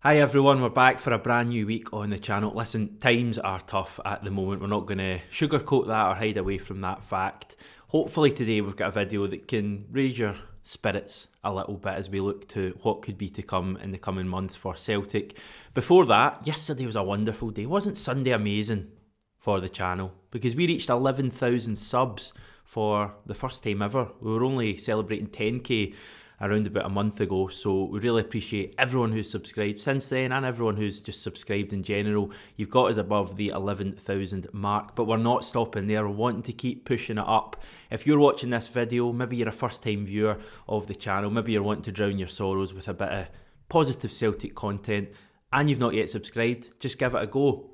Hi everyone, we're back for a brand new week on the channel. Listen, times are tough at the moment. We're not going to sugarcoat that or hide away from that fact. Hopefully today we've got a video that can raise your spirits a little bit as we look to what could be to come in the coming months for Celtic. Before that, yesterday was a wonderful day. Wasn't Sunday amazing for the channel? Because we reached 11,000 subs for the first time ever. We were only celebrating 10k around about a month ago, so we really appreciate everyone who's subscribed since then and everyone who's just subscribed in general. You've got us above the 11,000 mark, but we're not stopping there. We're wanting to keep pushing it up. If you're watching this video, maybe you're a first time viewer of the channel, maybe you're wanting to drown your sorrows with a bit of positive Celtic content and you've not yet subscribed, just give it a go.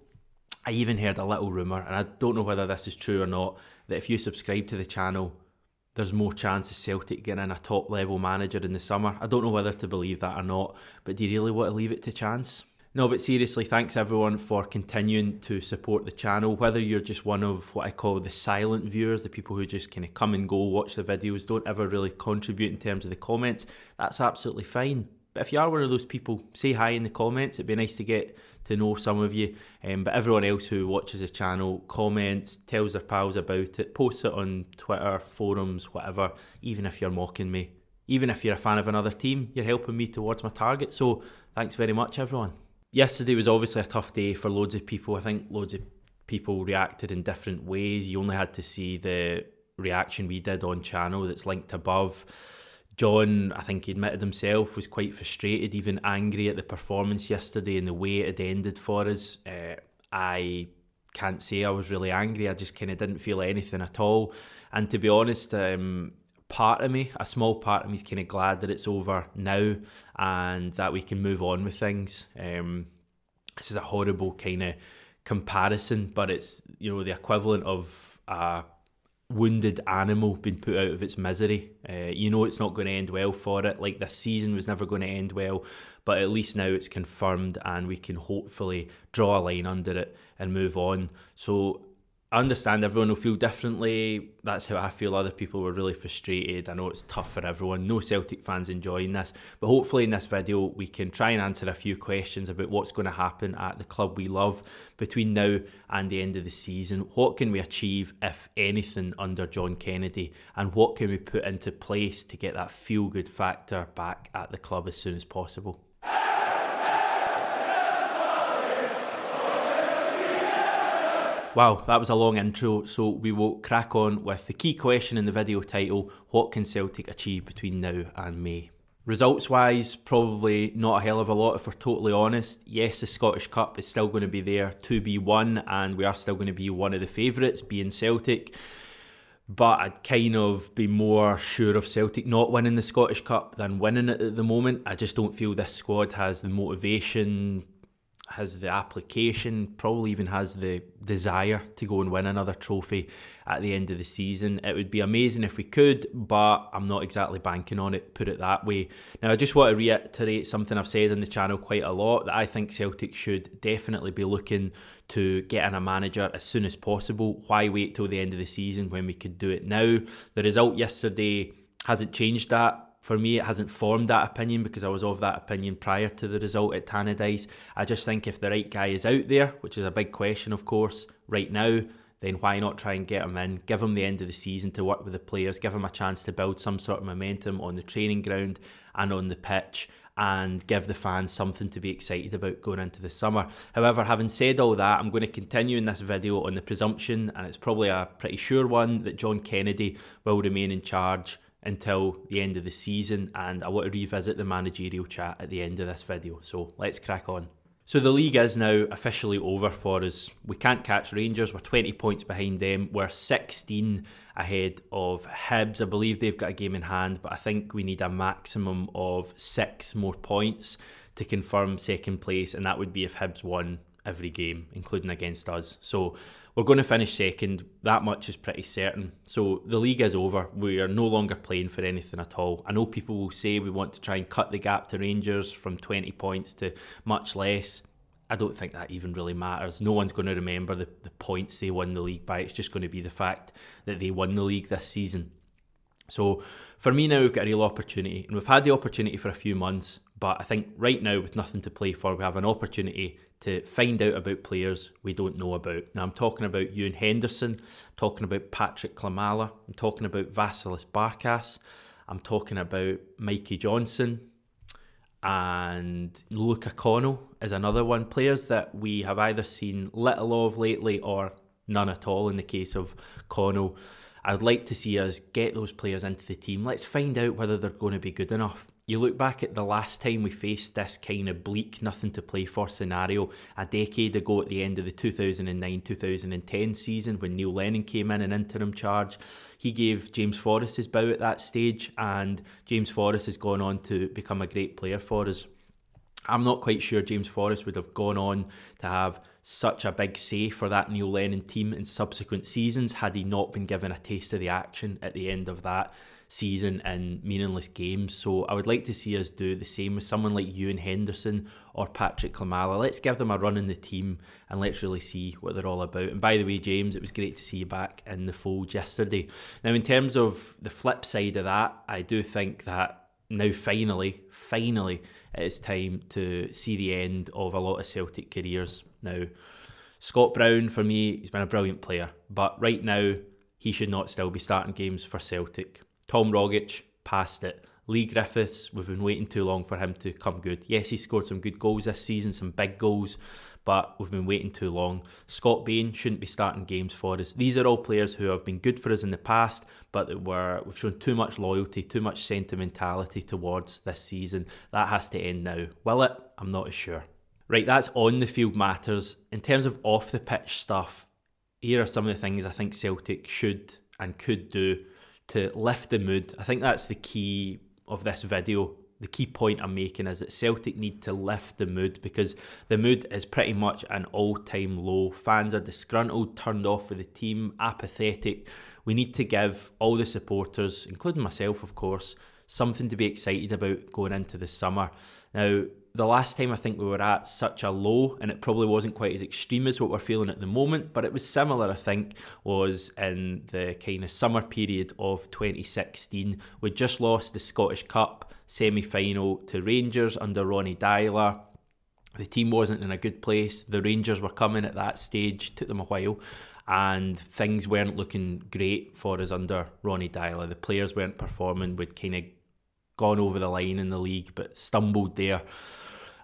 I even heard a little rumour, and I don't know whether this is true or not, that if you subscribe to the channel, there's more chance of Celtic getting in a top level manager in the summer. I don't know whether to believe that or not, but do you really want to leave it to chance? No, but seriously, thanks everyone for continuing to support the channel. Whether you're just one of what I call the silent viewers, the people who just kind of come and go, watch the videos, don't ever really contribute in terms of the comments, that's absolutely fine. But if you are one of those people, say hi in the comments. It'd be nice to get to know some of you. But everyone else who watches the channel, comments, tells their pals about it, posts it on Twitter, forums, whatever, even if you're mocking me. Even if you're a fan of another team, you're helping me towards my target. So thanks very much, everyone. Yesterday was obviously a tough day for loads of people. I think loads of people reacted in different ways. You only had to see the reaction we did on channel that's linked above. John, I think he admitted himself, was quite frustrated, even angry at the performance yesterday and the way it had ended for us. I can't say I was really angry. I just kind of didn't feel anything at all. And to be honest, part of me, a small part of me, is kind of glad that it's over now and that we can move on with things. This is a horrible kind of comparison, but it's, you know, the equivalent of a wounded animal being put out of its misery. You know it's not going to end well for it. Like, this season was never going to end well, but at least now it's confirmed and we can hopefully draw a line under it and move on. So I understand everyone will feel differently. That's how I feel. Other people were really frustrated. I know it's tough for everyone. No Celtic fans enjoying this. But hopefully in this video we can try and answer a few questions about what's going to happen at the club we love between now and the end of the season. What can we achieve, if anything, under John Kennedy? And what can we put into place to get that feel-good factor back at the club as soon as possible? Wow, that was a long intro, so we will crack on with the key question in the video title: what can Celtic achieve between now and May? Results-wise, probably not a hell of a lot if we're totally honest. Yes, the Scottish Cup is still going to be there to be won, and we are still going to be one of the favourites, being Celtic. But I'd kind of be more sure of Celtic not winning the Scottish Cup than winning it at the moment. I just don't feel this squad has the motivation, has the application, probably even has the desire to go and win another trophy at the end of the season. It would be amazing if we could, but I'm not exactly banking on it, put it that way. Now, I just want to reiterate something I've said on the channel quite a lot, that I think Celtic should definitely be looking to get in a manager as soon as possible. Why wait till the end of the season when we could do it now? The result yesterday hasn't changed that. For me, it hasn't formed that opinion because I was of that opinion prior to the result at Tannadice. I just think if the right guy is out there, which is a big question, of course, right now, then why not try and get him in, give him the end of the season to work with the players, give him a chance to build some sort of momentum on the training ground and on the pitch, and give the fans something to be excited about going into the summer. However, having said all that, I'm going to continue in this video on the presumption, and it's probably a pretty sure one, that John Kennedy will remain in charge until the end of the season, and I want to revisit the managerial chat at the end of this video, so let's crack on. So the league is now officially over for us. We can't catch Rangers, we're 20 points behind them, we're 16 ahead of Hibs. I believe they've got a game in hand, but I think we need a maximum of 6 more points to confirm second place, and that would be if Hibs won every game, including against us. So we're going to finish second, that much is pretty certain. So the league is over, we are no longer playing for anything at all. I know people will say we want to try and cut the gap to Rangers from 20 points to much less. I don't think that even really matters. No one's going to remember the points they won the league by. It's just going to be the fact that they won the league this season. So for me now, we've got a real opportunity, and we've had the opportunity for a few months, But I think right now, with nothing to play for, we have an opportunity to find out about players we don't know about. Now, I'm talking about Ewan Henderson, I'm talking about Patrick Klimala, I'm talking about Vasilis Barkas, I'm talking about Mikey Johnson, and Luca Connell is another one. Players that we have either seen little of lately or none at all in the case of Connell. I'd like to see us get those players into the team. Let's find out whether they're going to be good enough. You look back at the last time we faced this kind of bleak, nothing to play for scenario a decade ago at the end of the 2009-2010 season when Neil Lennon came in interim charge. He gave James Forrest his bow at that stage, and James Forrest has gone on to become a great player for us. I'm not quite sure James Forrest would have gone on to have such a big say for that Neil Lennon team in subsequent seasons had he not been given a taste of the action at the end of that season in meaningless games. So I would like to see us do the same with someone like Ewan Henderson or Patrick Klimala. Let's give them a run in the team and let's really see what they're all about. And by the way, James, it was great to see you back in the fold yesterday. Now, in terms of the flip side of that, I do think that now finally, it is time to see the end of a lot of Celtic careers. Now, Scott Brown, for me, he's been a brilliant player, but right now, he should not still be starting games for Celtic. Tom Rogic, past it. Lee Griffiths, we've been waiting too long for him to come good. Yes, he scored some good goals this season, some big goals, but we've been waiting too long. Scott Bain shouldn't be starting games for us. These are all players who have been good for us in the past, but we've shown too much loyalty, too much sentimentality towards this season. That has to end now. Will it? I'm not as sure. Right, that's on the field matters. In terms of off the pitch stuff, here are some of the things I think Celtic should and could do to lift the mood. I think that's the key of this video. The key point I'm making is that Celtic need to lift the mood, because the mood is pretty much an all-time low. Fans are disgruntled, turned off with the team, apathetic. We need to give all the supporters, including myself of course, something to be excited about going into the summer. Now, the last time I think we were at such a low, and it probably wasn't quite as extreme as what we're feeling at the moment, but it was similar, I think, was in the kind of summer period of 2016. We just lost the Scottish Cup semi-final to Rangers under Ronnie Dyler. The team wasn't in a good place. The Rangers were coming at that stage, took them a while, and things weren't looking great for us under Ronnie Dyler. The players weren't performing. We'd kind of gone over the line in the league, but stumbled there.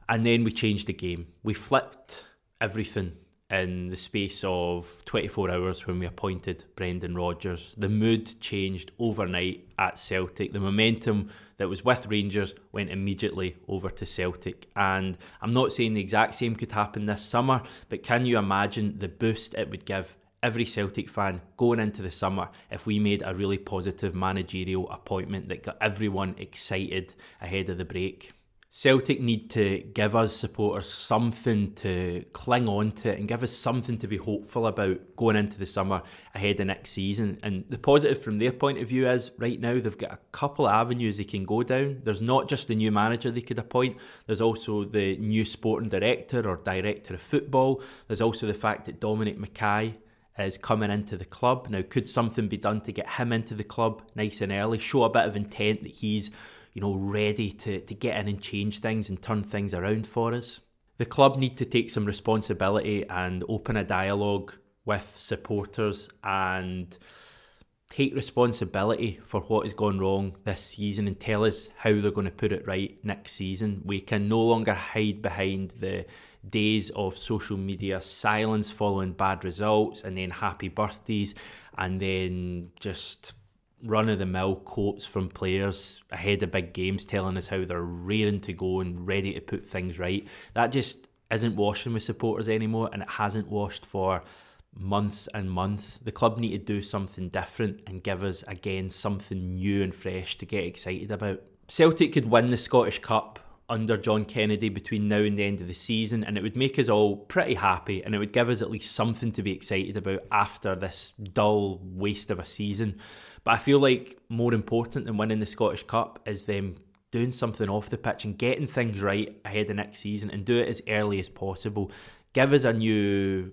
And then we changed the game. We flipped everything in the space of 24 hours when we appointed Brendan Rodgers. The mood changed overnight at Celtic. The momentum that was with Rangers went immediately over to Celtic. And I'm not saying the exact same could happen this summer, but can you imagine the boost it would give every Celtic fan going into the summer if we made a really positive managerial appointment that got everyone excited ahead of the break? Celtic need to give us supporters something to cling on to and give us something to be hopeful about going into the summer ahead of next season. And the positive from their point of view is right now they've got a couple of avenues they can go down. There's not just the new manager they could appoint, there's also the new sporting director or director of football. There's also the fact that Dominic Mackay is coming into the club. Now, could something be done to get him into the club nice and early, show a bit of intent that he's ready to get in and change things and turn things around for us? The club need to take some responsibility and open a dialogue with supporters and take responsibility for what has gone wrong this season and tell us how they're going to put it right next season. We can no longer hide behind the days of social media silence following bad results and then happy birthdays and then just run-of-the-mill quotes from players ahead of big games telling us how they're raring to go and ready to put things right. That just isn't washing with supporters anymore, and it hasn't washed for months and months. The club need to do something different and give us again something new and fresh to get excited about. Celtic could win the Scottish Cup under John Kennedy between now and the end of the season, and it would make us all pretty happy, and it would give us at least something to be excited about after this dull waste of a season. But I feel like more important than winning the Scottish Cup is them doing something off the pitch and getting things right ahead of next season, and do it as early as possible. Give us a new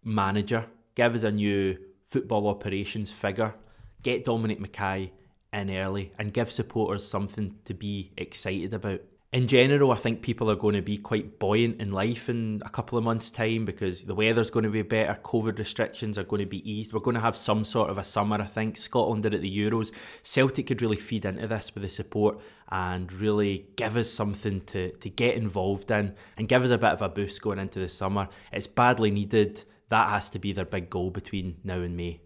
manager, give us a new football operations figure, get Dominic Mackay in early and give supporters something to be excited about. In general, I think people are going to be quite buoyant in life in a couple of months' time because the weather's going to be better, COVID restrictions are going to be eased. We're going to have some sort of a summer, I think. Scotland did at the Euros. Celtic could really feed into this with the support and really give us something to get involved in and give us a bit of a boost going into the summer. It's badly needed. That has to be their big goal between now and May.